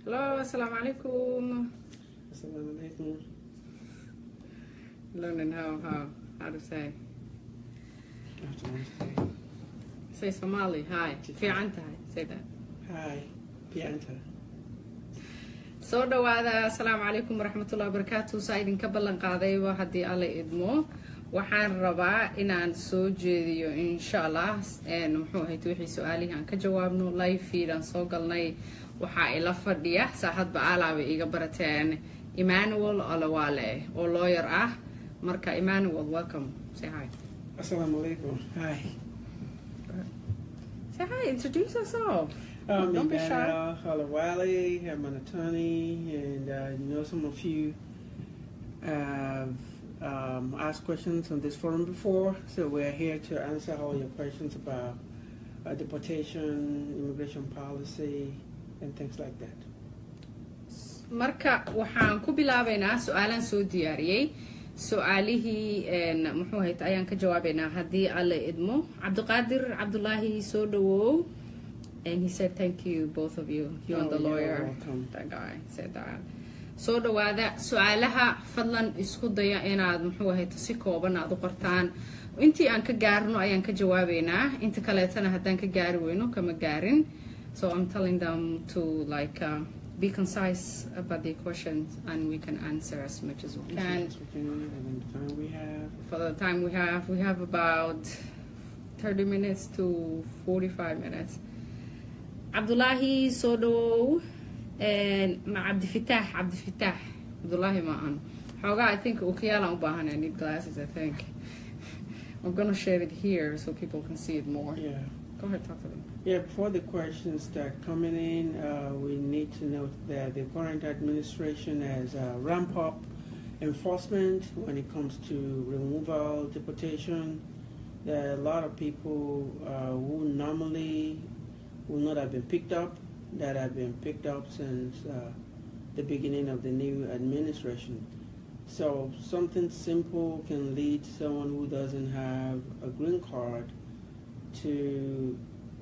Hello, assalamu alaikum. Assalamu alaikum. Learning how to say. Afternoon. Say Somali. Hi. Fi'anta. Say that. Hi, Pianta. Soo dhawaada. Assalamu alaikum warahmatullahi wabarakatuh. Saa idinka ballan qaadayba haddii alla idmo. Waxaan rabaa inaan soo jeediyo insha Allah muxuu ahayd wixii su'aalihi aan ka jawaabno live feed aan soo galnay waxaa ila fadhiya saaxadba alaaba iga barateen Emmanuel Olawale oo lawyer ah marka Emmanuel welcome say hi. Assalamu alaikum. Hi. Say hi, introduce yourself. Don't be shy. Olawale, I'm an attorney, and some of you have asked questions on this forum before, so we're here to answer all your questions about deportation, immigration policy, and things like that. Marka waxaan ku bilaabaynaa su'aalan soo diyaariyay su'aalihii muxuu ahayd ayaan ka jawaabaynaa haddii alla idmo Abdulqadir Abdullahi soo dhawow and he said thank you both of you and the lawyer. That guy said that. soo dhawaada su'aalaha fadlan isku daya inaad muxuu ahayd si kooban aad u qortaan intii aan ka gaarno ayaan ka jawaabaynaa inta kaleetana haddaan ka gaari weyno kama gaarin. So I'm telling them to be concise about the questions and we can answer as much as we can. For the time we have about 30 minutes to 45 minutes. Abdullahi Sodo and Abdifitah Abdullahi Ma'an. I think Ukiyala Ubahan, I need glasses, I think. I'm gonna share it here so people can see it more. Yeah. Go ahead, talk to them. Yeah, before the questions start coming in, we need to note that the current administration has ramped up enforcement when it comes to removal, deportation. There are a lot of people who normally would not have been picked up that have been picked up since the beginning of the new administration. So something simple can lead someone who doesn't have a green card to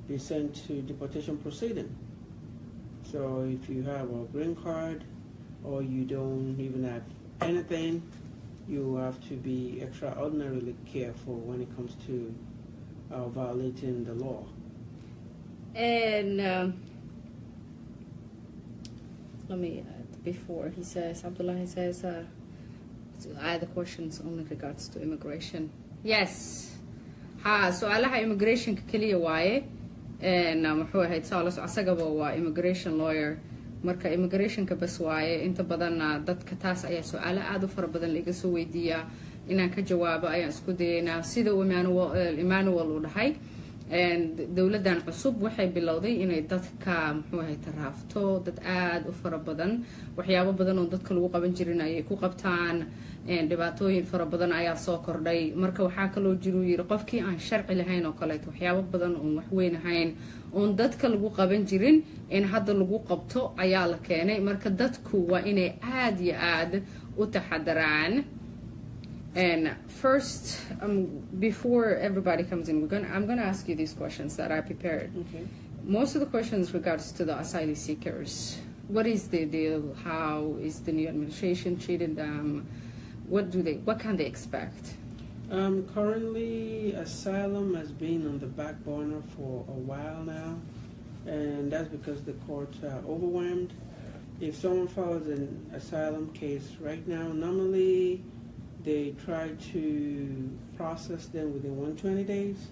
be sent to deportation proceeding. So if you have a green card or you don't even have anything, you have to be extraordinarily careful when it comes to violating the law. And let me before he says Abdullah says I had the questions only regards to immigration. Yes. su'aalaha immigration kaliya waaye muxuu ahayd saalas asagaba waa immigration lawyer marka immigration ka bas waaye inta badan dadka taas ayaa su'aalo aad u fara badan laga soo weydiiyaa inaan ka jawaabo ayaan isku dayaynaa sida Emmanuel uu dhahay dawladan cusub waxay bilowday inay dadka muxuu ahayd taraafto dad aad u fara badan waxyaabo badan oo dadka lagu qaban jirin ay ku qabtaan dhibaatooyin fara badan ayaa soo kordhay marka waxaa kaloo jiru yiri qofkii aan sharci lahayn oo kale waxyaabo badan oo wax weyn ahayn oo dadka lagu qaban jirin in hadda lagu qabto ayaa la keenay marka dadku waa inay aad iyo aad u taxadaraan. And first, before everybody comes in, I'm gonna ask you these questions that I prepared. Okay. Most of the questions regards to the asylum seekers. What is the deal? How is the new administration treating them? What can they expect? Currently, asylum has been on the back burner for a while now, and that's because the courts are overwhelmed. If someone files an asylum case right now, normally they try to process them within 120 days.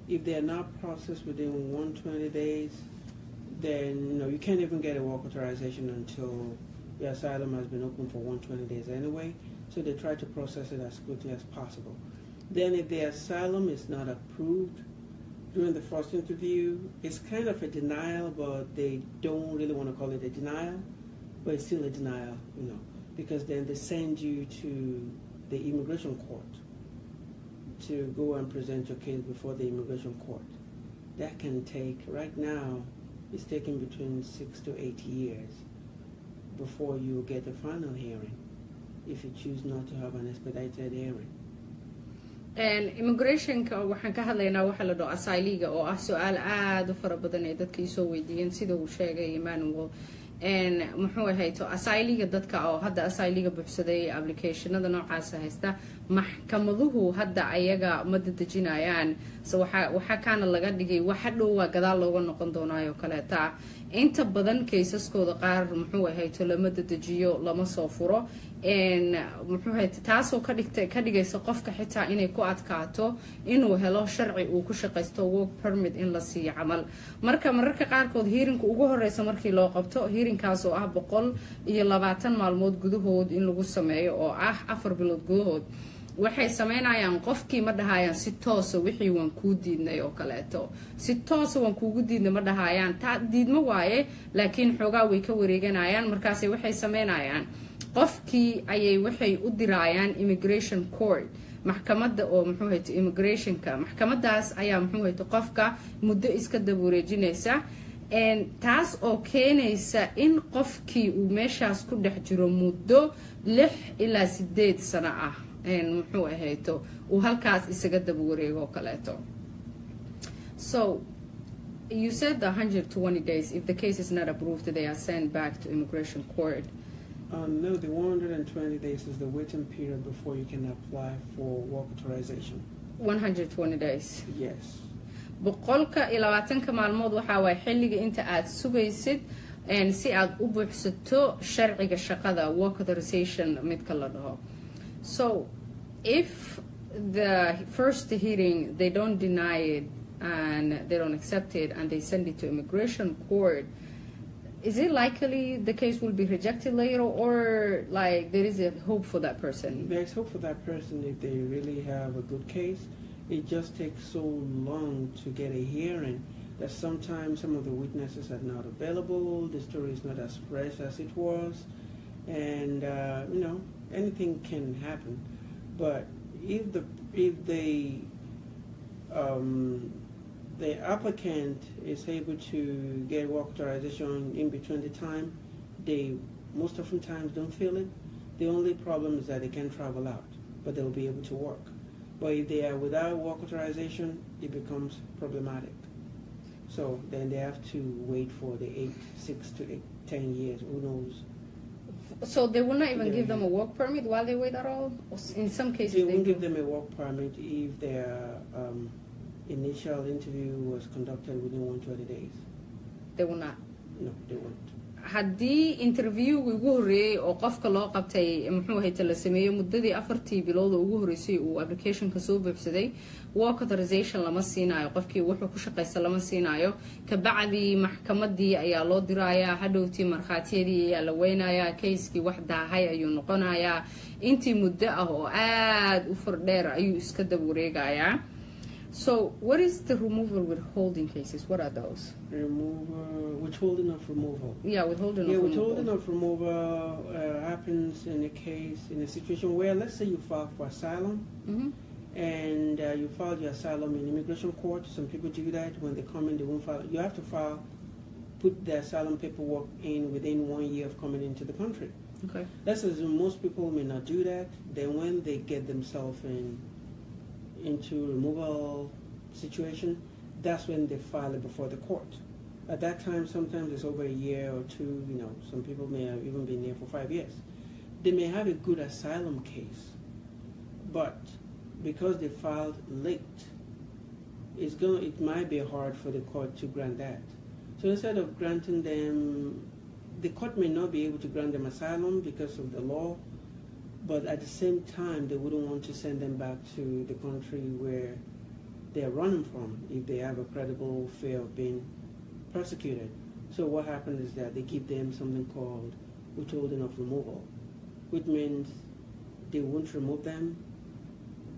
If they are not processed within 120 days, then you can't even get a work authorization until the asylum has been open for 120 days anyway. So they try to process it as quickly as possible. Then if the asylum is not approved during the first interview, it's kind of a denial, but they don't really want to call it a denial, but it's still a denial, because then they send you to the immigration court to go and present your case before the immigration court. That can take, right now, it's taking between 6 to 8 years before you get a final hearing, if you choose not to have an expedited hearing. And immigration waxaan ka hadlaynaa waxa la dhaho asayliga oo ah su'aal aad u fara badan ee dadka soo weydiiyeen sida uu sheegay Emmanuel muxuu ahayto asayliga dadka oo hadda asayliga buuxsaday applicationada noocaas haysta maxkamaduhu hadda ayaga ma dadejinayaan so waxa kaana laga dhigay waxa dhow waa gadaal looga noqon doonaayo kaleeta inta badan kaysaskooda qaar muxuu ahayto lama dadejiyo lama soo furo muxuu ahayto taasoo ka dhigaysa qofka xitaa inay ku adkaato inuu helo sharci uu ku shaqaysto work permit in la siiyo camal mararka qaarkood hearingka ugu horeysa markii loo qabto hearingkaas oo ah 120 maalmood gudahood in lagu sameeyo oo ah 4 bilood gudahood waxay sameynayaan qofkii ma dhahayaan si toosa wixii waan kuu diidnay oo kaleeto si toosa waan kuugu diidnay ma dhahayaan taa diidmo waaye laakiin xoogaa way ka wareeganayaan markaasay waxay sameynayaan qofkii ayay waxay u diraayaan immigration court maxkamadda oo muxuu hayto immigrationka maxkamadaas ayaa muxuu hayto qofka muddo iska daba wareejinaysa taas oo keenaysa in qofkii uu meeshaas ku dhex jiro muddo 6 ilaa 8 sano ah muxuu ahayto uu halkaas isaga daba wareego kaleeto so you said the 120 days if the case is not approved they are sent back to immigration court. No, the 120 days is the waiting period before you can apply for work authorization. 120 days. Yes. 120 maalmood waxa way xilliga inta aad sugaysid si aad u buuxsato sharciga shaqada work authorization midka la dhaho. So if the first hearing they don't deny it and they don't accept it and they send it to immigration court, is it likely the case will be rejected later or like there is a hope for that person? There's hope for that person if they really have a good case. It just takes so long to get a hearing that sometimes some of the witnesses are not available, the story is not as fresh as it was, and you know, anything can happen. But if the applicant is able to get work authorization in between the time, they most often times don't feel it. The only problem is that they can't travel out, but they'll be able to work. But if they are without work authorization, it becomes problematic. So then they have to wait for the 6 to 10 years, who knows. So they will not even give them a work permit while they wait at all? In some cases they won't give them a work permit if their initial interview was conducted within 120 days. They will not? No, they won't. haddii interviewga ugu horeeyay oo qofka loo qabtay muxuu ahayd la sameeyo muddadii 4 bilood oo ugu horeysay uu application-ka soo buuxsaday work authorization lama siinayo qofkii wuxuu ku shaqaysta lama siinayo ka bacdi maxkamadii ayaa loo dirayaa hadhowtii markhaatiyadii ayaa la weynayaa case-kii wax daahay ayuu noqonayaa intii muddo ah oo aad u fardheer ayuu iska dab wareegayaa. So, what is the removal withholding cases? What are those? Withholding of removal. Yeah, withholding of removal. Withholding of removal happens in a situation where, let's say you file for asylum, and you filed your asylum in immigration court. Some people do that when they come in, they won't file. You have to put the asylum paperwork in within 1 year of coming into the country. Okay. Let's assume most people may not do that. Then when they get themselves into removal situation, that's when they file it before the court. At that time, sometimes it's over a year or two, some people may have even been there for 5 years. They may have a good asylum case, but because they filed late, it might be hard for the court to grant that. So instead of granting them, the court may not be able to grant them asylum because of the law, but at the same time, they wouldn't want to send them back to the country where they're running from if they have a credible fear of being persecuted. So what happens is that they give them something called withholding of removal, which means they won't remove them,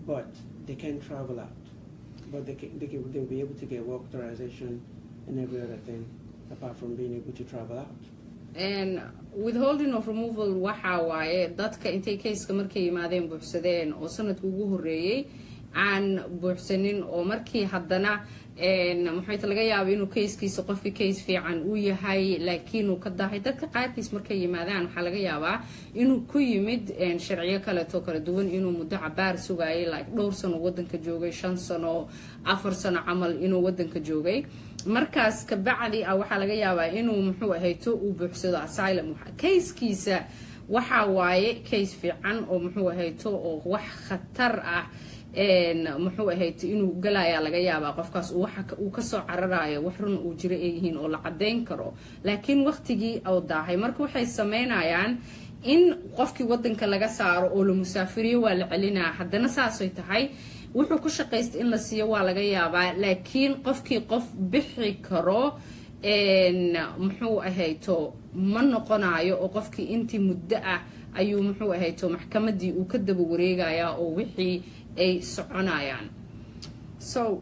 but they can travel out. But they'll be able to get work authorization and every other thing, apart from being able to travel out. And withholding of removal waxa waaye dadka intay case-ka markay yimaadeen buuxsadeen oo sanadka ugu horeeyay aan buuxsanin oo markii haddana maxay laga yaabaa inuu case-kiisa qofkii case fiican uu yahay laakiin uu ka dahay dadka qaarkiis markay yimaadaan waxa laga yaabaa inuu ku yimid sharciyo kale oo kala duwan inuu muddo cabaar sugayay like dhowr sano wadanka joogay 5 sano 4 sano camal inuu wadanka joogay markaas ka bacdi waxa laga yaabaa inuu muxuu ahayto uu buuxsado asylum case-kiisa waxa waaye case fiican oo muxuu ahayto oo wax khatar ah muxuu ahayto inuu galaya laga yaabaa qofkaas uu ka soo cararayo wax run uu jiro ay yihiin oo la cadeyn karo laakiin waqtigii oo daahay marka waxay sameynayaan in qofkii wadanka laga saaro oo la musaafiriyo waa la celinaa haddana saasay tahay wuxuu ku shaqaystay in la siiyo waa laga yaabaa laakiin qofkii qof bixi karo muxuu ahayto ma noqonayo oo qofkii intii muddo ah ayuu muxuu ahayto maxkamadii uu ka daba wareegaya oo wixii ay soconayaan. So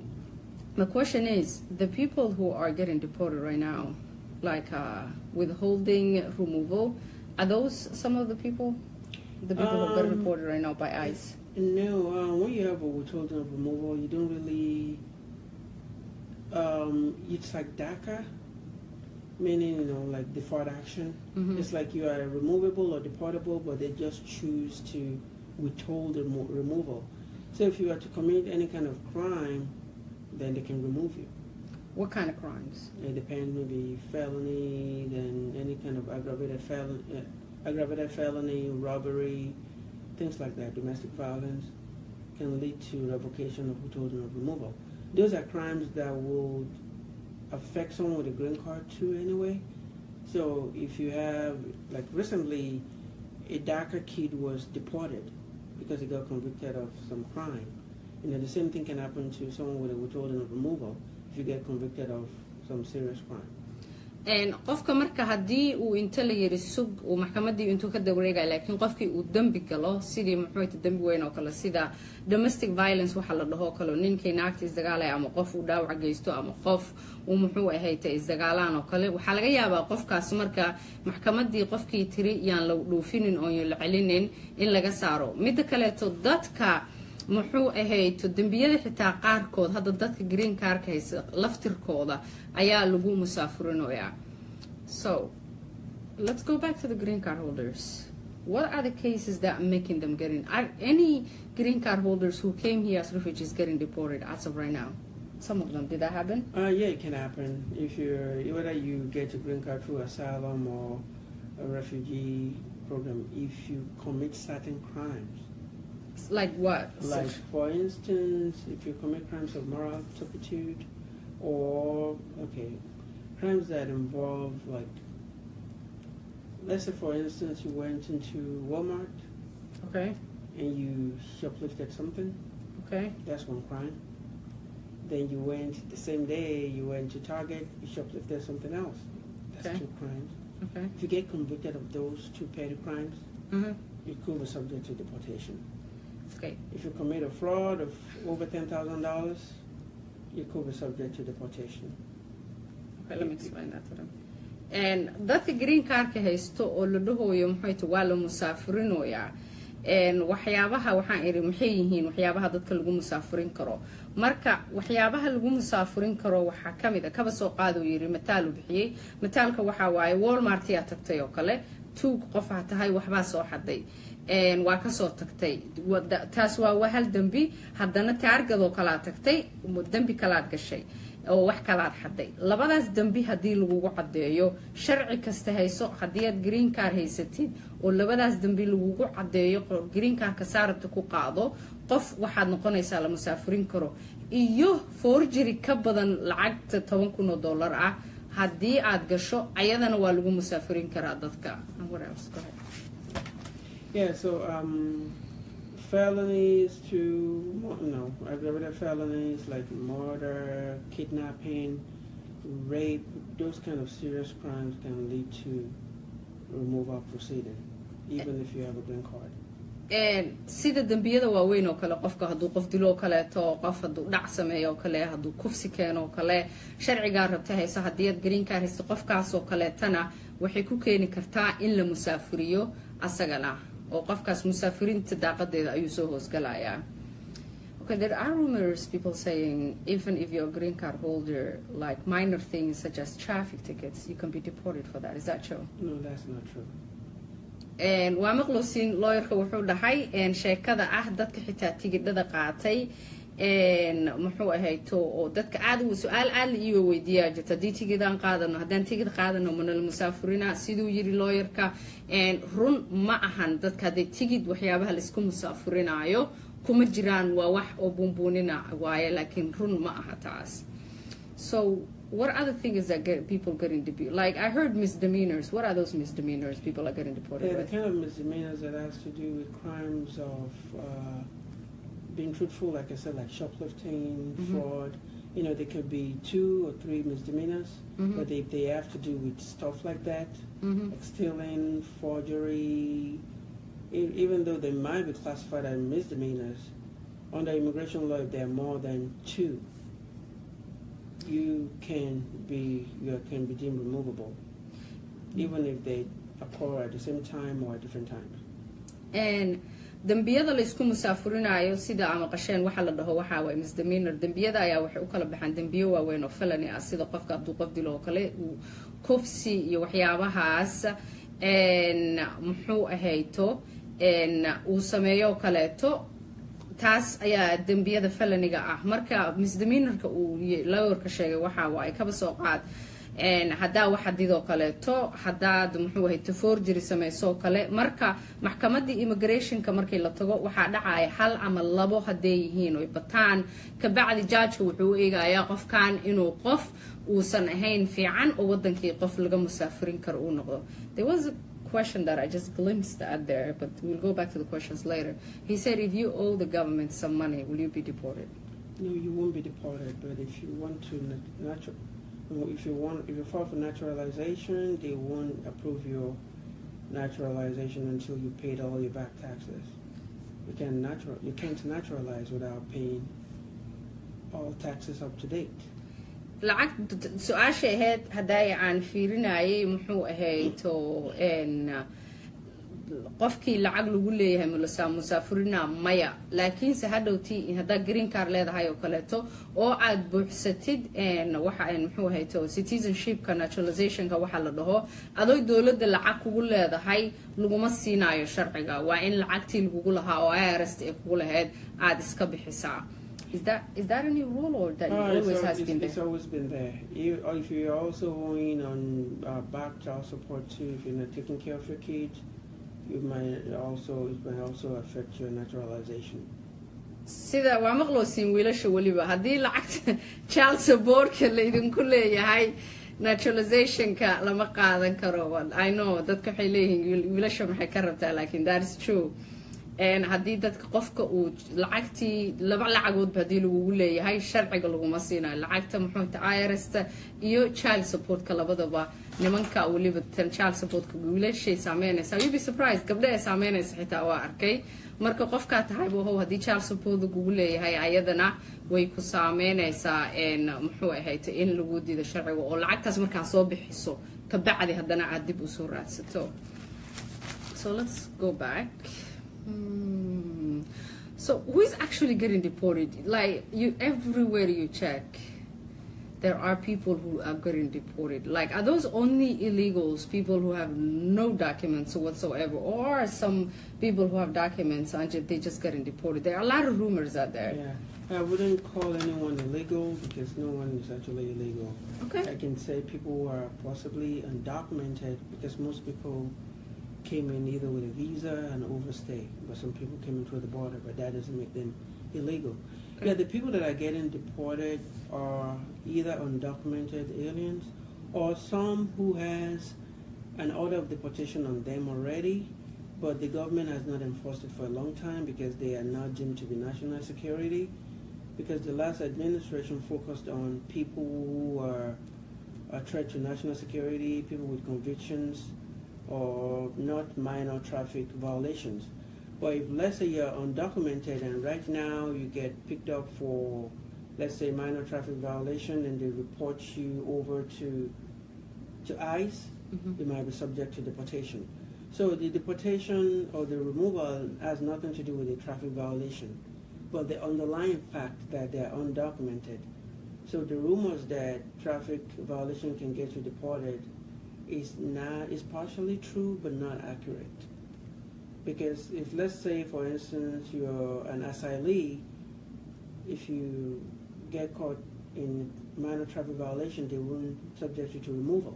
the question is, the people who are getting deported right now, like withholding removal, are those some of the people who are getting deported right now by ICE? No, when you have a withholding of removal, you don't really, it's like DACA, meaning, you know, like deferred action. Mm-hmm. It's like you are removable or deportable, but they just choose to withhold the removal. So if you are to commit any kind of crime, then they can remove you. What kind of crimes? It depends, maybe felony, then any kind of aggravated felony, robbery, things like that, domestic violence, can lead to revocation of withholding of removal. Those are crimes that would affect someone with a green card too anyway. So if you have, like recently, a DACA kid was deported because he got convicted of some crime. You know, the same thing can happen to someone with a withholding of removal if you get convicted of some serious crime. qofka marka hadii uu inta la yiri sug oo maxkamadii intuu ka dawreegay laakiin qofkii uu dambi galo sidii muxuu dambi weyn oo kale sida domestic violence waxa la dhaho kale ninkii naagta isdagaalay ama qof uu dhaawac geysto ama qof uu muxuu ahaytay isdagaalaan oo kale waxa laga yaabaa qofkaas marka maxkamadii qofkii tiri yaan la dhoofinin oo la celinin in laga saaro mid kale to dadka muxuu ahayto dambiyada xitaa qaarkood hadda dadka green card ka haysta laftirkooda ayaa lagu musaafurinayaa. So let's go back to the green card holders. What are the cases that are making them getting, are any green card holders who came here as refugees getting deported as of right now? Some of them, did that happen? Yeah, it can happen. If whether you get a green card through asylum or a refugee program, if you commit certain crimes. Like what? Like, for instance, if you commit crimes of moral turpitude or, crimes that involve, like, let's say, for instance, you went into Walmart. Okay. And you shoplifted something. Okay. That's one crime. Then you went, the same day, you went to Target, you shoplifted something else. That's two crimes. Okay. If you get convicted of those two petty crimes, you could be subject to deportation. Okay. If you commit a fraud of over $10,000, you could be subject to deportation. Okay, let me explain that to them. And dadka green card ka haysto oo la dhahoyo maxay waa la musaafirinoyaa waxyaabaha waxaan iri maxay yihiin waxyaabaha dadka lagu musaafirin karo marka waxyaabaha lagu musaafirin karo waxa kamid ah kaba soo qaado yiri mataal u bixiyay mataalka waxa waaye Walmart yaa tagtay oo kale tuug qof ah tahay waxba soo xaday waa ka soo tagtay taas waa hal dambi haddana taargadoo kala tagtay dambi kala gashay oo wax kala xaday labadaas dambi hadii lagu cadeeyo sharci kasta hayso hadii aad green card haysatid oo labadaas dambi lagu cadeeyo green card ka saarta ku qaado qof waxaad noqonaysaa la musaafirin karo iyo forgery ka badan lacagta $10,000 ah hadii aad gasho ayadana waa lagu musaafirin karaa dadka. What else? Go ahead. Yeah, so felonies to, aggravated felonies like murder, kidnapping, rape, those kind of serious crimes can lead to removal proceeding, even if you have a green card. sida dambiyada waaweyn oo kale qofka haduu qof dilo kale to qof haduu dhac sameeyo kale haduu kufsi keeno kale sharciga rabta hayso hadii aad green card hayso qofkaas oo kale tana waxay ku keeni kartaa in la musaafiriyo asagana oo qofkaas musaafirinta daaqadeeda ayuu soo hoos galayaa. Okay, there are rumors, people saying even if you're a green card holder, like minor things such as traffic tickets, you can be deported for that. Is that true? No, that's not true. waa maqluusin lawyerka wuxuu dhahay sheekada ah dadka xitaa tigidhada qaatay muxuu ahayto oo dadka aad su-aal aad la iiwa weydiiyaa jirta haddii tigidaan qaadano haddaan tigid qaadano manala musaafurina siduu yiri looyarka run ma ahan dadka hadday tigid waxyaabaha laisku musaafurinaayo kuma jiraan waa wax oo buunbuunina waaye laakiin run ma aha taas. So what other things that people getting deported? Like I heard misdemeanors. What are those misdemeanors people are getting deported with? The kind of misdemeanors that has to do with crimes of being truthful, like I said, like shoplifting, fraud. You know, there could be 2 or 3 misdemeanors, but they have to do with stuff like that, like stealing, forgery. Even though they might be classified as misdemeanors, under immigration law, if there are more than 2, you can be deemed removable, even if they occur at the same time or at different times. And dambiyada la isku musaafurinayo sida ama qasheen waxa la dhaho waxa way misdemeanor dambiyada ayaa waxay u kala baxaan dambiyo waaweyn oo felony ah sida qofka abdu qof dilo oo kale kufsi iyo waxyaabahaas muxuu ahayto uu sameeyo kaleeto taas ayaa dambiyada feloniga ah marka misdemeanorka uu lawrka sheegay waxa way kaba soo qaad haddaa waxa didoo kaleeto haddaad muxuu ahayto forgery sameysoo kale marka maxkamadii immigrationka markii la tago waxaa dhacaya 1 ama 2 hadday yihiin oo bataan ka bacdi judge wuxuu eegayaa qofkan inuu qof uusan ahayn fiican oo wadankii qof laga musaafirin karo uu noqdo. There was a question that I just glimpsed at there, but we'll go back to the questions later. He said, if you owe the government some money, will you be deported? No, you won't be deported, but if you want to if you file for naturalization, they won't approve your naturalization until you paid all your back taxes. You can't naturalize without paying all taxes up to date. lacag su-aasha ahayd hadday aan fiirinayay muxuu ahayto qofkii lacag lagu leeyahay musaafurina maya laakiinse hadhowtii haddaa green card leedahay oo kaleeto oo aad buuxsatid waxa muxuu ahayto citizenshipka naturalizationka waxa la dhaho adoo dawladda lacag kugu leedahay laguma siinaayo sharciga waa in lacagtii lagugu lahaa oo IRS ay kugu lahayd aad iska bixisaa. Is that a new rule or that always has been there? It's always been there. If you're also owing on back child support too, if you're not taking care of your kids, it might also affect your naturalization. Sida waa maqloosin wiilasha waliba haddii lacagta child support-ka la idinku leeyahay naturalizationka lama qaadan karo. I know dadka waxay leeyihiin wiilasha maxay ka rabtaa laakiin that is true. haddii dadka qofka uu lacagtii 2 lacagoodba haddii lagugu leeyahay sharciga laguma siinayo lacagta muxuuta IRS-ta iyo child support-ka labadaba nimanka waliba tan child support-ka wiilashay saameynaysa you'll be surprised gabdhaha ay saameynaysa xitaa waa arkay marka qofka tahay boo haddii child support lagugu leeyahay ayadana way ku saameynaysaa muxuu ahayto in lagu diido sharciga oo lacagtaas markaa soo bixiso ka bacdi haddana aad dib u soo raadsato. So let's go back. So who is actually getting deported? Like everywhere you check, there are people who are getting deported. Like are those only illegals, people who have no documents whatsoever, or are some people who have documents and they're just getting deported? There are a lot of rumors out there. Yeah, I wouldn't call anyone illegal because no one is actually illegal. Okay. I can say people who are possibly undocumented because most people came in either with a visa and overstay, but some people came in through the border, but that doesn't make them illegal. Okay. Yeah, the people that are getting deported are either undocumented aliens or some who has an order of deportation on them already, but the government has not enforced it for a long time because they are not deemed to be national security, because the last administration focused on people who are a threat to national security, people with convictions, or not minor traffic violations. But if let's say you're undocumented and right now you get picked up for, let's say, minor traffic violation and they report you over to ICE, you might be subject to deportation. So the deportation or the removal has nothing to do with the traffic violation, but the underlying fact that they're undocumented. So the rumors that traffic violation can get you deported is partially true but not accurate, because if let's say for instance you're an asylee if you get caught in minor traffic violation, they won't subject you to removal.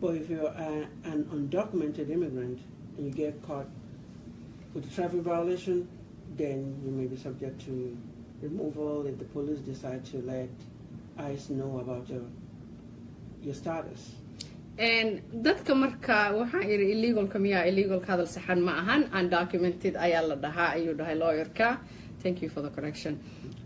But if you're an undocumented immigrant and you get caught with a traffic violation, then you may be subject to removal if the police decide to let ICE know about your status. And dadka marka waxaan iri illegal kamiya illegal hadal saxan ma ahan undocumented ayaa la dhahaa ayuu dhahay lawyerka. Thank you for the correction.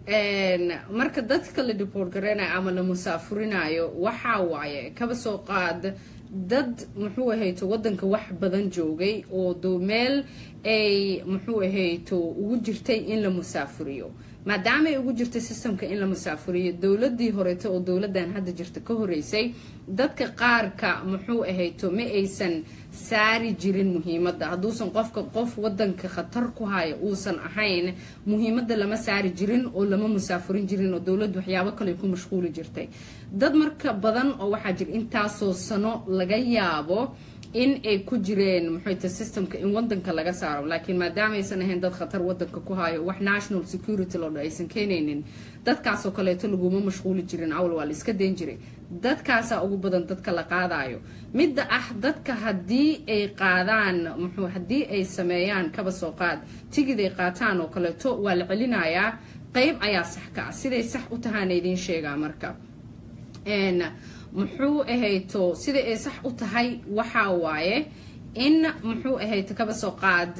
And marka dadka la deport gareenay ama la musaafurinayo waxa waaye kaba soo qaad dad muxuu ahayto wadanka wax badan joogay oo do meel ay muxuu ahayto ugu jirtay in la musaafuriyo maadaama ay ugu jirtay systemka in la musaafuriyo dawladii horeeto oo dawladan hadda jirta ka horeysay dadka qaarka muxuu ahayto ma aysan saari jirin muhiimada haduusan qof wadanka khatar ku haya uusan ahayn muhiimada lama saari jirin oo lama musaafurin jirin oo dawladdu waxyaabo kale ku mashquuli jirtay dad marka badan oo waxa jir intaasoo sano laga yaabo in ay ku jireen muxuu systemka in wadanka laga saaro laakiin maadaama aysan ahayn dad khatar wadanka ku hayo wax national security loo aysan keenaynin dadkaas oo kale laguma mashquuli jirin awl waa la iska deen jiray dadkaas ugu badan dadka la qaadayo midda dadka hadii ay qaadaan muxuu hadii ay sameeyaan kaba soo qaad tigid ay qaataan oo kale waa la celinayaa qayb ayaa sax ka siday sax u tahaan idin sheegaa marka muxuu ahayto sida ay sax u tahay waxa waaye in muxuu ahayto kaba soo qaad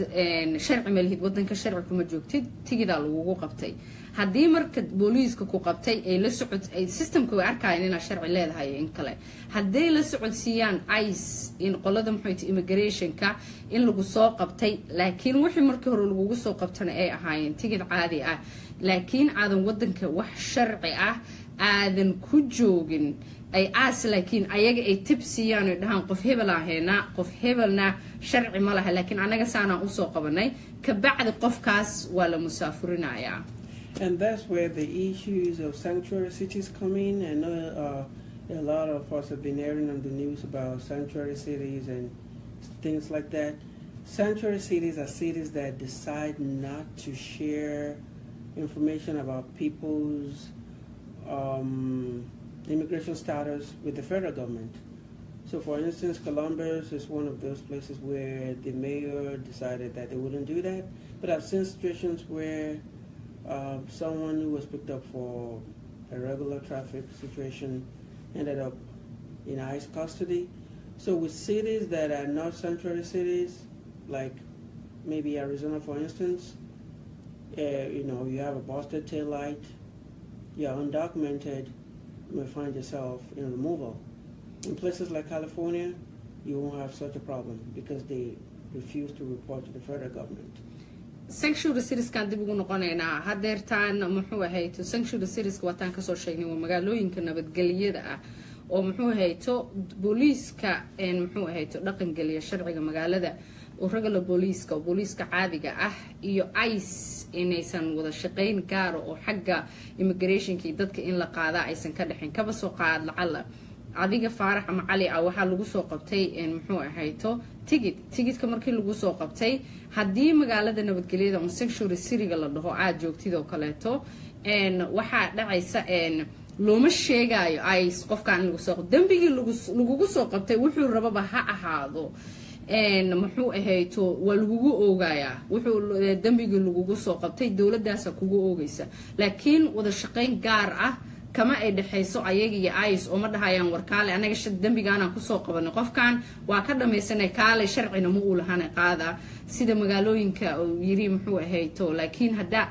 sharci malihid wadanka sharci kuma joogtid tigida lagu qabtay hadii marka booliiska ku qabtay ay la socod ay systemka way arkayeen in sharci leedahay in kale hadii la socodsiiyaan ICE in qolada muxuu immigrationka in lagu soo qabtay laakiin wixii markii hore lagu soo qabtana ay ahaayeen tigid caadi ah laakiin aadan wadanka wax sharci ah aadan ku joogin ay laakiin ayaga ay tibsiyaan oo dhahan qof hebel aheena qof hebelna sharci ma laha laakiin anaga saana u soo qabanay ka bacdi qofkaas waa la musaafurinaya. And that's where the issues of sanctuary cities come in. I know a lot of us have been hearing on the news about sanctuary cities and things like that. Sanctuary cities are cities that decide not to share information about people's immigration status with the federal government. So for instance, Columbus is one of those places where the mayor decided that they wouldn't do that. But I've seen situations where someone who was picked up for a regular traffic situation ended up in ICE custody. So with cities that are not sanctuary cities, like maybe Arizona for instance, you have a busted tail light, you're undocumented, you may find yourself in removal. In places like California, you won't have such a problem because they refuse to report to the federal government. Sanctuary cities kan dib ugu noqonaynaa hadeertaan muxuu ahayto sanctuary cities wataan ka soo sheegnay waa magaalooyinka nabadgelyada ah oo muxuu ahayto booliiska muxuu ahayto dhaqan galiya sharciga magaalada oo regular booliiska caadiga ah iyo ICE inaysan wada shaqeyn gaar oo xagga immigrationki dadka in la qaada aysan ka dhaxin kaba soo qaad lacala adiga Faarax ama Cali waxa lagu soo qabtay muxuu ahayto tigidka markii lagu soo qabtay hadii magaalada nabadgelyada oo sanctuary city la dhaho aad joogtido kaleeto waxa dhacaysa looma sheegayo ICE qofkaan lagu soo dambigii lagu soo qabtay wuxuu rababa ha ahaado muxuu ahayto waa lagu oogaya wuxuu dambigii lagu soo qabtay dawladdaas kugu oogaysa laakiin wada shaqeyn gaar ah kama ay dhaxayso ayaga iyo ICE oo ma dhahayaan warkaale anaga dambigaana ku soo qabanay qofkan waa ka dhamaysanay kaale sharcina ma uu lahaanay qaada sida magaalooyinka oo yiri muxuu ahayto laakiin hada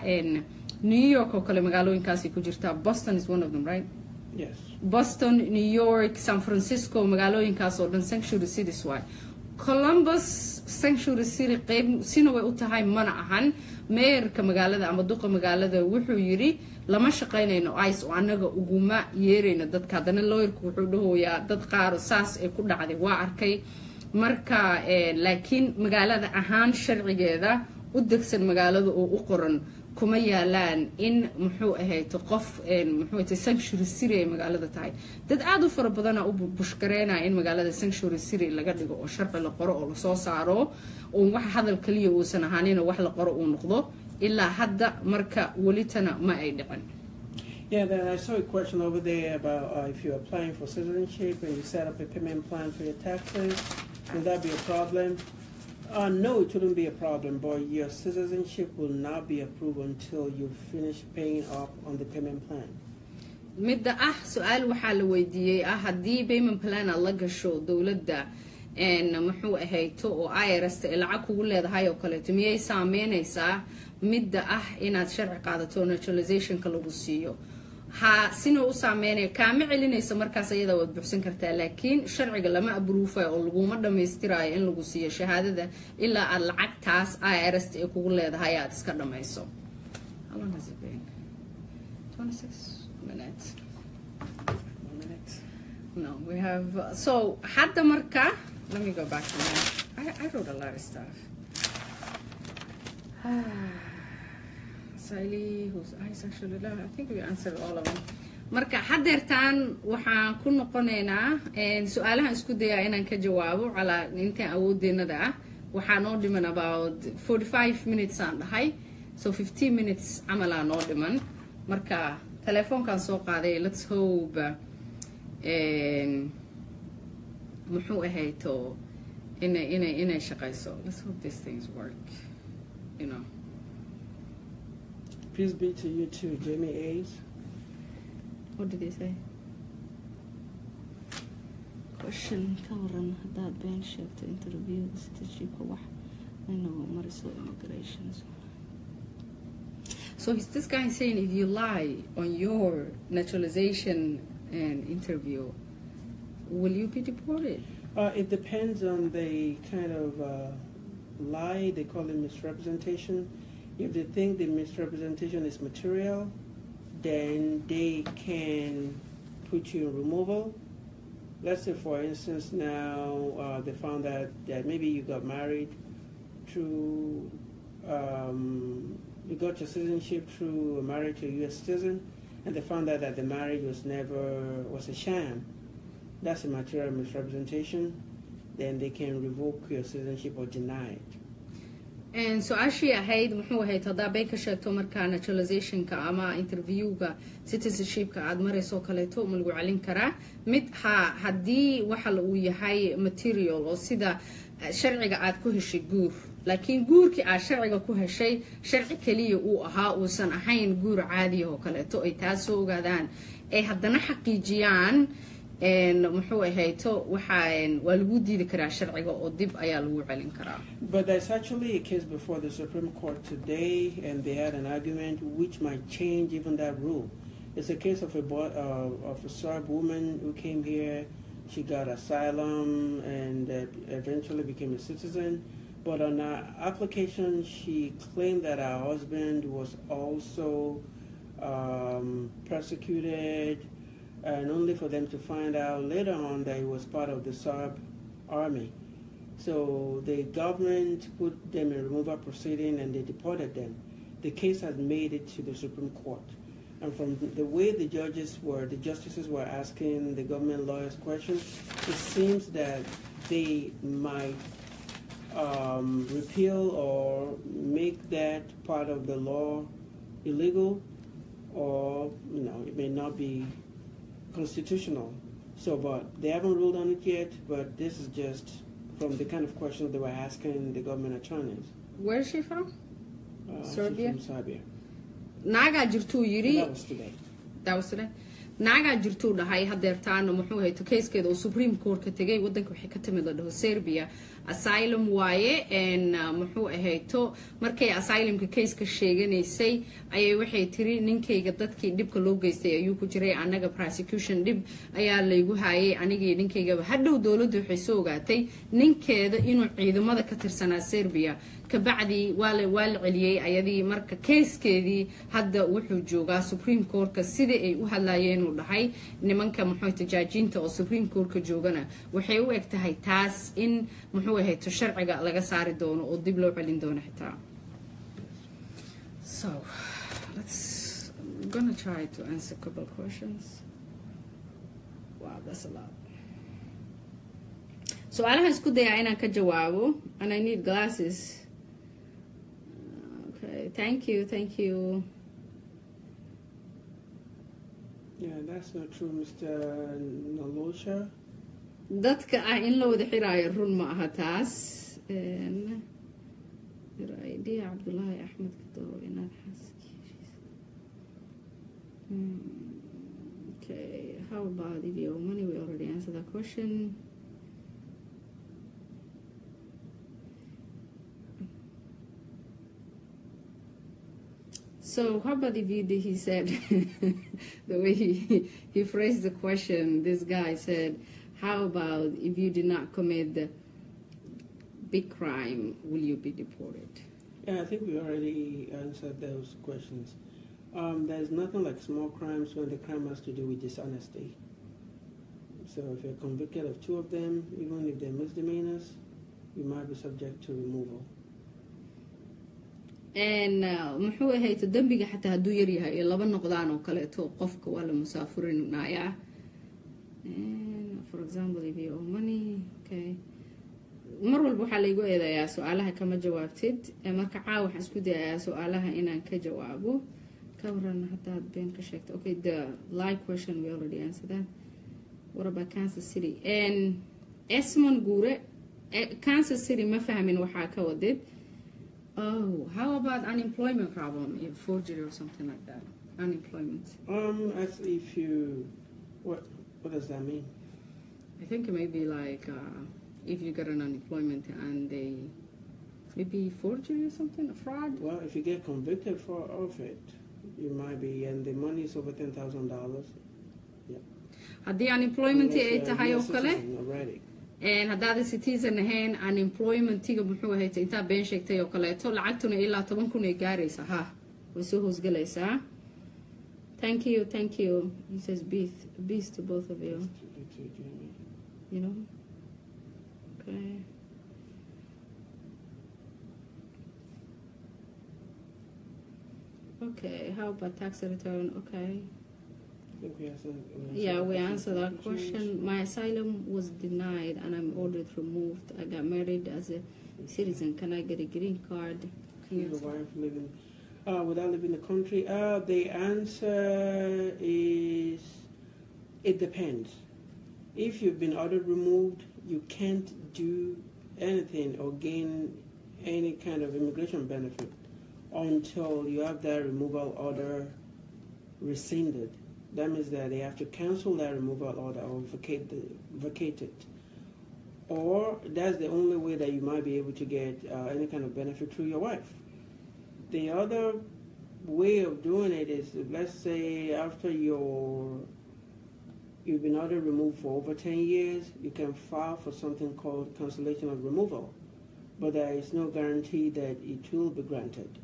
New York oo kale magaalooyinkaasi ku jirta Boston is one of them, right? Yes. Boston, New York, San Francisco magaalooyinkaas oo dhan sanctuary cities waay Columbus sanctuary city qayb sina way u tahay mana ahan mayorka magaalada ama duqa magaalada wuxuu yiri lama shaqeynayno ICE oo anaga uguma yeerayno dadka hadana lawyerku wuxuu dhahoyaa dad qaar saas ay ku dhacday waa arkay marka laakiin magaalada ahaan sharcigeeda u degsan magaalada oo u qoran kuma yaalaan in muxuu ahayto qof muxuu ahayto sanctuary city magaalada tahay dad aad u fara badan oo bushkareena in magaalada sanctuary city laga dhigo oo sharci la qoro oo la soo saaro oo wax hadal kaliya uu san ahaanina wax la qoro uu noqdo ilaa hadda marka welitana ma ay dhicin. Yeah, then I saw a question over there about if you're applying for citizenship and you set up a payment plan for your taxes, will that be a problem? No, it wouldn't be a problem, but your citizenship will not be approved until you finish paying up on the payment plan. midda su'aal waxaa la weydiiyey haddii payment plan la gasho dawladda muxuu ahayto oo IRS lacag kugu leedahay oo kale miyay saameynaysaa midda inaad sharci qaadato naturalizationka lagu siiyo ha sino u saameynay kaama celinayso markaas ayada waad buxsan kartaa laakiin sharciga lama approve oo laguma dhameystirayo in lagu siiyo shahaadada ilaa aad lacagtaas IRS kugu leedahay aad iska dhamayso. How long has it been? 26 minutes. 1 minute. No, we have so hadda marka let me go back to that. I wrote a lot of stuff. Sally, who's actually I think we answered all of them. Marka hadeertaan waxaan ku noqonaynaa su'aalahan isku dayaa inaan ka jawaabo ala inta awoodeenada waxaan noo dhiman about 45 minutes aan dhahay, so 15 minutes amala noo dhiman. Marka telefoonkan soo qaaday, let's hope muxuu ahayto inay shaqayso. Let's hope these things work, you know. Peace be to you too, Jamie A's. What did he say? Question kawaran hadaad been sheegto interview citizenship wax inuu mariso immigration. So is this guy saying if you lie on your naturalization and interview, will you be deported? It depends on the kind of lie. They call it misrepresentation. If they think the misrepresentation is material, then they can put you in removal. Let's say, for instance, now they found that maybe you got married through, you got your citizenship through a marriage to a U.S. citizen, and they found out that the marriage was a sham. That's a material misrepresentation. Then they can revoke your citizenship or deny it. And so actually ahayd muxuu ahayd hadaa bay ka sheegto marka naturalizationka ama interviewga citizenshipka aad marayso kaleeto ma lagu celin karaa mid haddii waxa uu yahay material oo sida sharciga aad ku heshay guur laakiin guurkii aad sharciga ku heshay sharci kaliya uu ahaa uusan ahayn guur caadi oo kaleeto ay taas soo ogaadaan ay haddana xaqiijiyaan muxuu ahayto waxaan waa lagu diidi karaa sharciga oo dib ayaa lagu celin karaa. But there's actually a case before the Supreme Court today, and they had an argument which might change even that rule. It's a case of a Serb woman who came here. She got asylum and eventually became a citizen. But on her application, she claimed that her husband was also persecuted, and only for them to find out later on that he was part of the Serb army. So the government put them in removal proceeding and they deported them. The case has made it to the Supreme Court. And from the way the justices were asking the government lawyers questions, it seems that they might repeal or make that part of the law illegal, or it may not be constitutional. So, but they haven't ruled on it yet, but this is just from the kind of questions they were asking the government attorneys. Where is she from? Serbia? She's from Serbia. Naga jirtu yiri. That was today. That was today. Naga jirtu dhahay hadeertaan muxuu hayto keeskeeda oo Supreme Court ka tagay wadanka wixii ka timid la Serbia asylum waaye muxuu ahayto markay asylumka case-ka sheeganaysay ayay waxay tiri ninkayga dadkii dibka loo geystay ayuu ku jiray anaga prosecution dib ayaa laygu hayay anigii ninkayga hadhow dawladdu waxay soo ogaatay ninkeeda inuu ciidamada ka tirsanaa Serbia kabacdi waa la celiyay ayadii marka keeskeedii hadda wuxuu joogaa Supreme Court-ka sidii ay u hadlayeen uu dhahay nimanka muxuu tajaajinta oo Supreme Court-ka joogana waxay u egtahay taas in muxuu ahayto sharciga laga saari doono oo dib loo celin doono xitaa. So I'm gonna try to answer a couple of questions. Wow, that's a lot. su'aalaha isku dayaa inaan ka jawaabo and I need glasses. Okay, Thank you, thank you. Yeah, that's not true, Mr. Nolosha. Dadka ah in la wada xiraayo run ma aha taas. Idea Abdullahi Ahmed Kado inaad okay, how about if you owe money? We already answered that question. So how about if he said, the way he phrased the question, this guy said, how about if you did not commit the big crime, will you be deported? Yeah, I think we already answered those questions. There's nothing like small crimes when the crime has to do with dishonesty. So if you're convicted of 2 of them, even if they're misdemeanors, you might be subject to removal. And muxuu ahayd dambiga xataa hadduu yar yahay laba noqdaan oo kaleeto qofka waa la musaafurinaya. For example, if you owe money, okay. Mar walba waxaa laygu eedayaa su'aalaha kama jawaabtid. Marka caawa waxaan isku dayayaa su'aalaha inaan ka jawaabo. Ka waran haddaad been ka sheegto. Okay, the live question we already answered that. What about Kansas City? And Esmond Gure, Kansas City ma fahmin waxaa ka wadid. Oh, how about unemployment problem, forgery or something like that? Unemployment. As if you, what does that mean? I think it may be like if you get an unemployment and they maybe forgery or something, a fraud. Well, if you get convicted of it, you might be, and the money is over $10,000. Yeah. Haddii unemployment ay tahay oo kale. Already. And haddaad citizen ahayn unemploymentiga muxuu ahayd intaa been sheegtay oo kaleeto lacagtuna ilaa 10,000 ay gaaraysa ha way soo hoosgalaysaa. Thank you, thank you. He says beast to both of you. You know? Okay. Okay, how about tax return? Okay. Yeah, we answered that question. My asylum was denied and I'm ordered removed. I got married as a citizen. Can I get a green card? Can you the wife living without leaving the country? The answer is it depends. If you've been ordered removed, you can't do anything or gain any kind of immigration benefit until you have that removal order rescinded. That means that they have to cancel that removal order or vacate it. Or that's the only way that you might be able to get any kind of benefit through your wife. The other way of doing it is, let's say after you've been ordered removed for over 10 years, you can file for something called cancellation of removal. But there is no guarantee that it will be granted.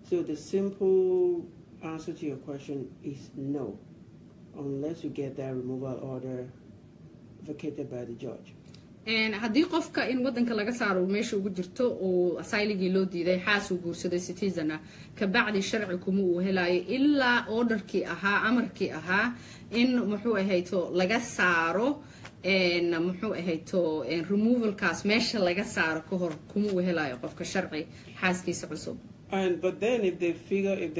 So the simple answer to your question is no, unless you get that removal order vacated by the judge. And haddii qofka in wadanka laga saaro meesha ugu jirto oo asyligi loo diiday xaas uu guursaday citizen ka bacdi sharci kuma uu helayo ilaa orderkii ahaa amarkii ahaa in muxuu ahayto laga saaro muxuu ahayto removalkaas meesha laga saaro ka hor kuma uu helayo qofka sharci xaaskiisa cusub. But then if they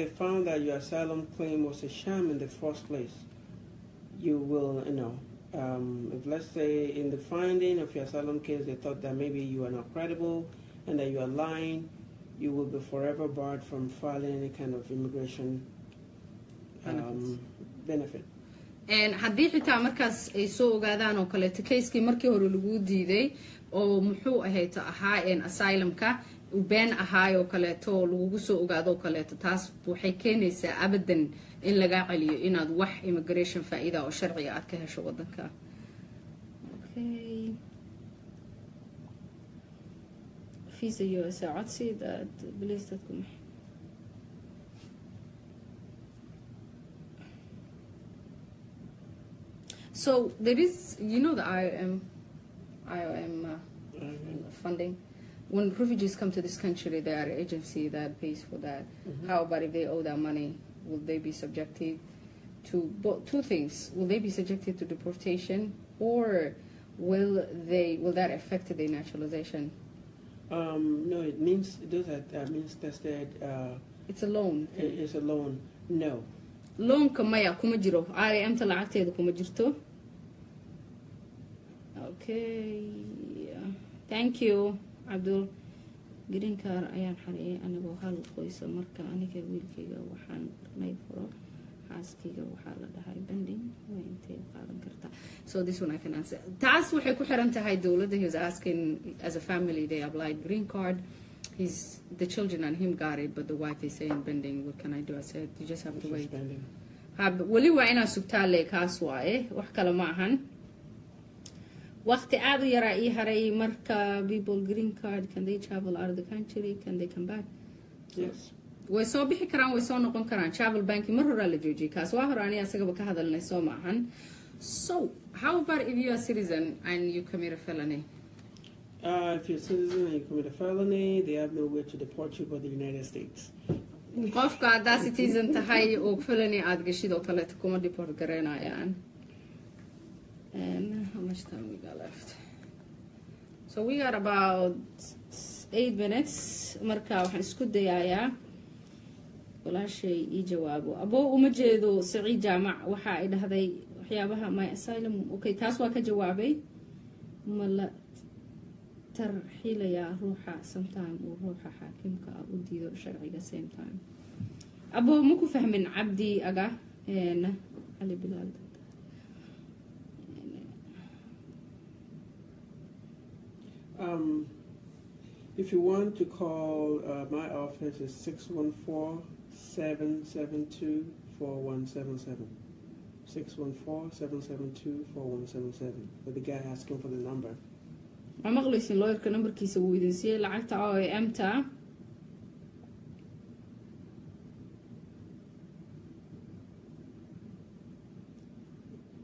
found that your asylum claim was a sham in the first place, you will, if let's say in the finding of your asylum case they thought that maybe you are not credible and that you are lying, you will be forever barred from filing any kind of immigration benefit. And haddii xitaa markaas ay soo ogaadaan oo kaleeto case-kii markii hore lagu diiday oo muxuu ahayto ahaa asylumka been ahaay oo kaleeto lagu soo ogaado oo kaleeto taas waxay keenaysaa abadan in laga celiyo inaad wax immigration faa'iido oo sharci aad ka hesho wadanka. Okay. Visa US codsi that please dadku So there is, the IOM funding. When refugees come to this country, there are an agency that pays for that. Mm-hmm. How about if they owe that money? Will they be subjected to two things? Will they be subjected to deportation, or will that affect their naturalization? No, it means that means that it's a loan. it's a loan. No. Loanka maya kuma jiro. IMta lacagteeda kuma jirto. Okay. Thank you, Abdul. Green card ayaan xareeyay anigoo hal qoysa marka aniga wiilkayga waxaan nay furo xaaskayga waxaa la dhahay pending way intee qaadan kartaa. So this one I can answer. Taas waxay ku xiran tahay dawladda. He was asking as a family they applied green card. The children and him got it, but the wife is saying pending. What can I do? I said you just have to wait. Wali waa inaa sugtaa le kaas waaye wax kale ma ahan. Waqti aad u yaraa ii haray marka people green card, can they travel out of the country, can they come back? Yes. Way soo bixi karaan, way soo noqon karaan. Travel banking mar hore la joojiyay kaas waa hore aniga asagaba ka hadalnay soo maahan. So how about if you're a citizen and you commit a felony? If you're a citizen and you commit a felony, they have no way to deport you but the United States. Qofka haddaa citizen tahay oo felony aad gashid oo kaleeto kuma deport garaynayaan. And how much time we got left? So we got about 8 minutes. Marka waxaan isku dayayaa walaashay ii jawaabo. Abo uma jeedo Saciid Jaamac waxa ay dhahday waxyaabaha my asylum. Okay, taas waa ka jawaabay. Mala tarxiilaya ruuxa sometime uu ruuxa xaakimka u diido sharciga same time. Abo ma ku fahmin Cabdi aga Ali Bilal. If you want to call my office, is 614-772-4177. 614-772-4177. But the guy asking for the number. Ma maqlaysin lawyerka numberkiisa wuu idin siiyay lacagta OAM-ta.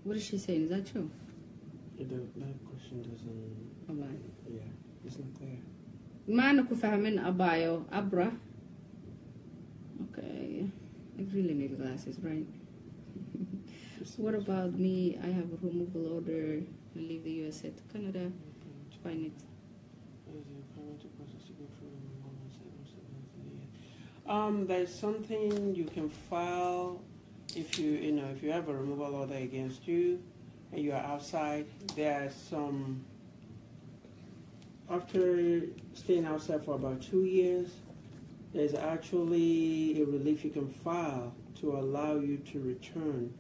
What is she saying? Is that true? That question doesn't... Online. Yeah, it's not clear. Maana ku fahmin abayo. Abra. Okay. I really need glasses, right? What about me? I have a removal order to leave the USA to Canada. I need... There's something you can file if if you have a removal order against you and you are outside. There's some, after staying outside for about 2 years, there's actually a relief you can file to allow you to return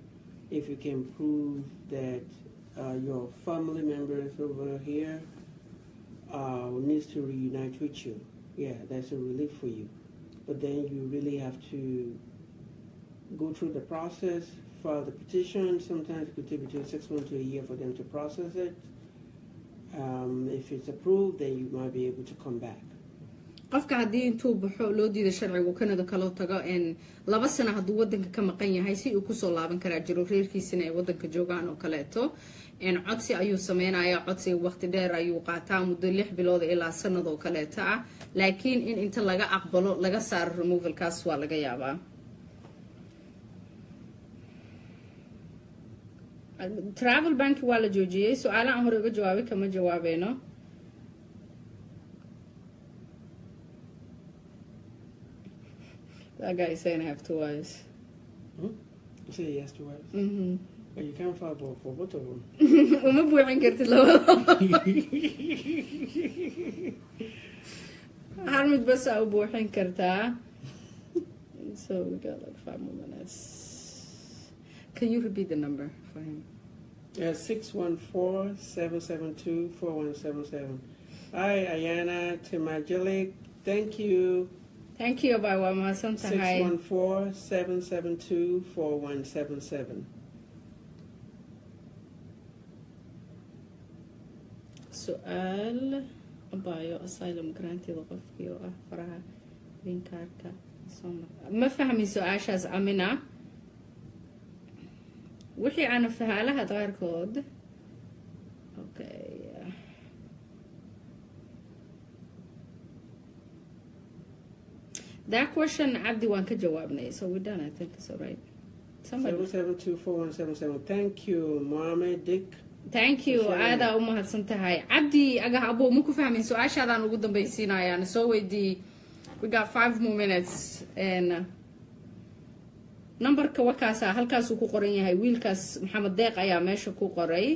if you can prove that your family members over here needs to reunite with you. Yeah, that's a relief for you. But then you really have to go through the process, file the petition. Sometimes it could take between 6 months to a year for them to process it. If it's approved, then you might be able to come back. qofka hadii intuu baxo loo diido sharcigu Canada kala tago in 2 sano haduu wadanka ka maqan yahay si uu ku soo laaban karaa jiro reerkiisina ay wadanka joogaan oo kaleeto in codsi ayuu sameeynaya codsi waqti dheer ayuu qaataa muddo 6 bilood ilaa sanad oo kaleeto ah laakiin in inta laga aqbalo laga saaro removal kaas waa laga yaabaa travel bank waa la joojiyay su'aalaha hore uga jawaabay kama jawaabeeno That guy is saying I have 2 wives. You say he has 2 wives? Mm-hmm. But you can't file for both of them. Uma buuxin kartid labada. Hal mid bas aa u buuxin kartaa. So we got like 5 more minutes. Can you repeat the number for him? Yeah, 614-772-4177. Hi, Ayana Timajalik. Thank you. Thank you, Abawama. 614-772-4177. سؤال أبايو asylum granted qofkii oo ah faraha green card-ka ma fahmi su-aashaas Amina wixii aan fahaalaha qaarkood okay That question, Abdi, waan ka jawaabnay, so we're done. I think it's all right. 772-4177. Thank you, Mohammed Dick. thank you aada u mahadsantahay cabdi aga abo ma ku fahmin su'aashaadaan ugu dambaysiinayaan soo weydii we got 5 more minutes and numberka wakaasa halkaas uu ku qoran yahay wiilkaas maxamed deeq ayaa meesha ku qoray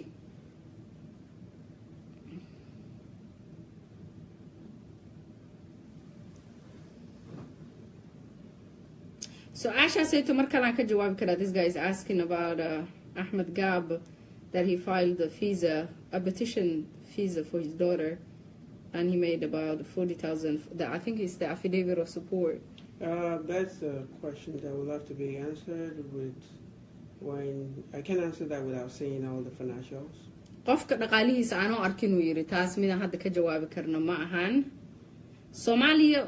su'aashaasayto markaan ka jawaabi karaa this guy is asking about Ahmed Gab that he filed a petition visa for his daughter, and he made about 40,000. I think it's the affidavit of support. That's a question that will have to be answered when I can answer that without seeing all the financials. qofka dhaqaalihiisa aanu arkin uu yiri taas midaan hadda ka jawaabi karno ma ahan. Somalia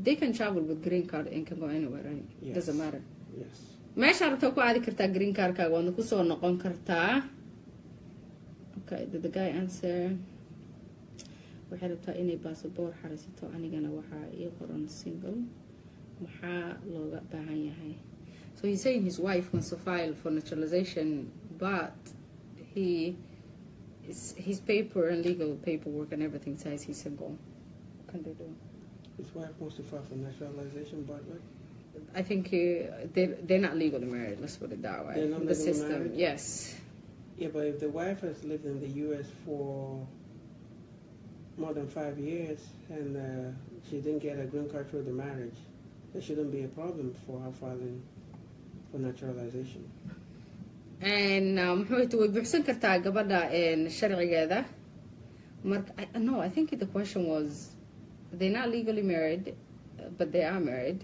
they can travel with green card and can go anywhere, right? Yes. Doesn't matter. Yes. meesha rabto ku aadi kartaa green card kaaga waad ku soo noqon kartaa. Okay, did the guy answer? waxay rabtaa inay passport xariisato anigana waxa ii qoran single maxaa looga baahan yahay. So he's saying his wife wants to file for naturalization, but his paper and legal paperwork and everything says he's single. What can they do? His wife wants to file for naturalization, but what? I think they're not legally married. Let's put it that way. They're not the legally system, married? yes. Yeah, but if the wife has lived in the U.S. for more than 5 years and she didn't get a green card through the marriage, there shouldn't be a problem for her filing for naturalization. And way buuxsan kartaa gabadha sharciyada. No, I think the question was they're not legally married, but they are married.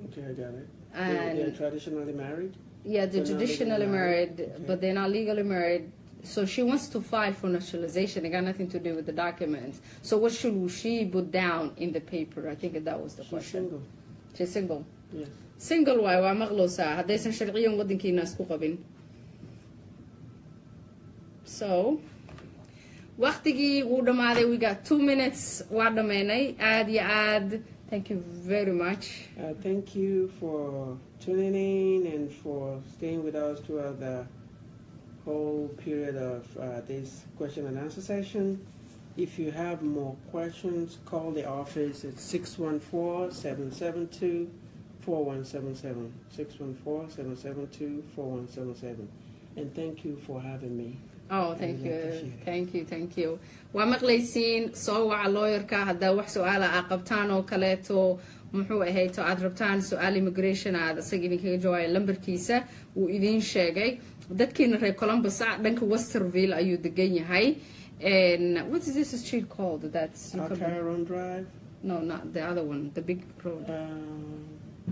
Okay, I got it. And they're traditionally married? Yeah, they're traditionally married, okay. But they're not legally married. So she wants to file for naturalization. It got nothing to do with the documents. So what should she put down in the paper? I think that was the question. She's single. She's single. Yes. Single waay waa maqluusa haddaysan sharciyan waddankiina isku qabin. So waqtigii wuu dhamaaday. We got 2 minutes. waa dhameynay aad iyo aad. Thank you very much. Thank you for tuning in and for staying with us throughout the whole period of this question and answer session. If you have more questions, call the office at 614-772-4177. 614-772-4177. And thank you for having me. Oh, thank you. Thank you. waa maqlaysiin soo waca lawyerka haddaa wax su'aala aa qabtaan oo kaleeto muxuu ahayto aad rabtaan su'aal immigration aad isaga idinkaga jawaaya lambarkiisa wuu idiin sheegay. dadkiina reer Columbus dhanka Westerville ayuu degan yahay. And what is this street called? That's Caron Drive? No, not the other one, the big road.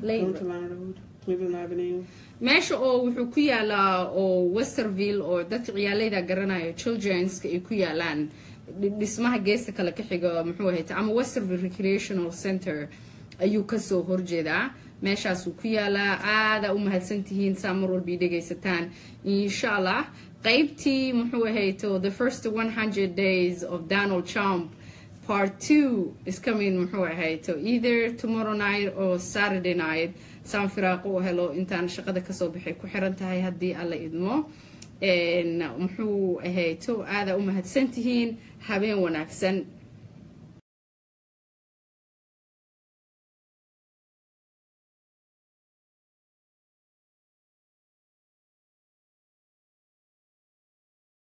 Frontline Road, Cleveland Avenue. meesha oo wuxuu ku yaalaa oo Westerville oo dadka ciyaaleyda garanayo childrenska ay ku yaalaan dhismaha geesta kale ka xiga muxuu ahayta ama Westerville Recreational Center ayuu ka soo horjeedaa. meeshaas uu ku yaalaa. aada u mahadsantihiin saa mar walba dhegaysataan insha Allah. qaybtii muxuu ahayto the first 100 days of Donald Trump part 2 is coming muxuu ahayto either tomorrow night or Saturday night. saan firaaqo u helo intaan shaqada kasoo baxay ku xiran tahay haddii alla idmo. muxuu ahayto aada u mahadsantihiin habeen wanaagsan.